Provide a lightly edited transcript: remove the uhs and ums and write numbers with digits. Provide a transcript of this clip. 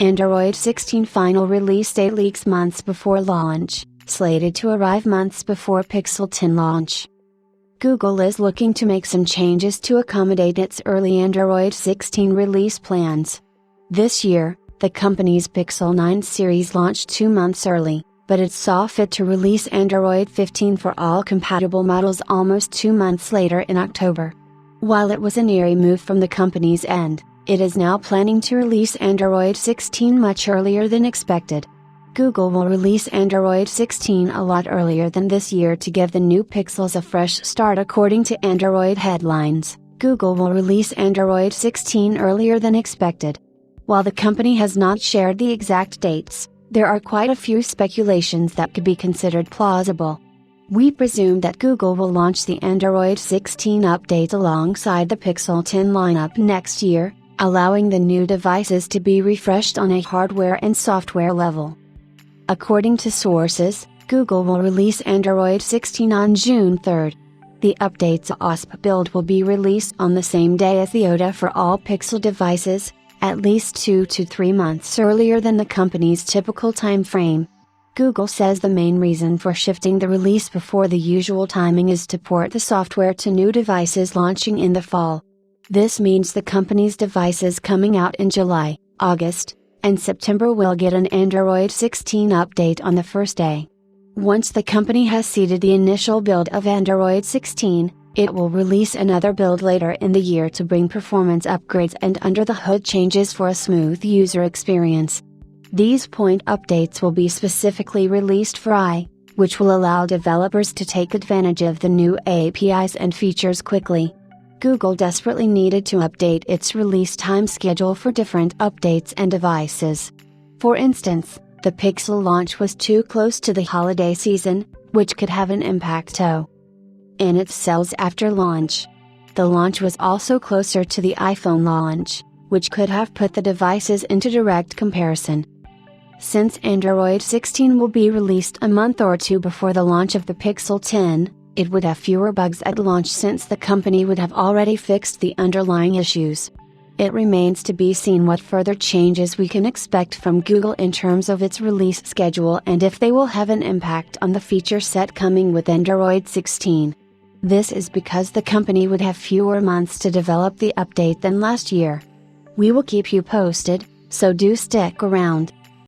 Android 16 final release date leaks months before launch, slated to arrive months before Pixel 10 launch. Google is looking to make some changes to accommodate its early Android 16 release plans. This year, the company's Pixel 9 series launched 2 months early, but it saw fit to release Android 15 for all compatible models almost 2 months later in October. While it was an eerie move from the company's end, it is now planning to release Android 16 much earlier than expected. Google will release Android 16 a lot earlier than this year to give the new Pixels a fresh start. According to Android headlines, Google will release Android 16 earlier than expected. While the company has not shared the exact dates, there are quite a few speculations that could be considered plausible. We presume that Google will launch the Android 16 update alongside the Pixel 10 lineup next year, allowing the new devices to be refreshed on a hardware and software level. According to sources, Google will release Android 16 on June 3. The update's OSP build will be released on the same day as the OTA for all Pixel devices, at least 2 to 3 months earlier than the company's typical time frame. Google says the main reason for shifting the release before the usual timing is to port the software to new devices launching in the fall. This means the company's devices coming out in July, August, and September will get an Android 16 update on the first day. Once the company has seeded the initial build of Android 16, it will release another build later in the year to bring performance upgrades and under-the-hood changes for a smooth user experience. These point updates will be specifically released for i, which will allow developers to take advantage of the new APIs and features quickly. Google desperately needed to update its release time schedule for different updates and devices. For instance, the Pixel launch was too close to the holiday season, which could have an impact in its sales after launch. The launch was also closer to the iPhone launch, which could have put the devices into direct comparison. Since Android 16 will be released a month or two before the launch of the Pixel 10, it would have fewer bugs at launch since the company would have already fixed the underlying issues. It remains to be seen what further changes we can expect from Google in terms of its release schedule and if they will have an impact on the feature set coming with Android 16. This is because the company would have fewer months to develop the update than last year. We will keep you posted, so do stick around.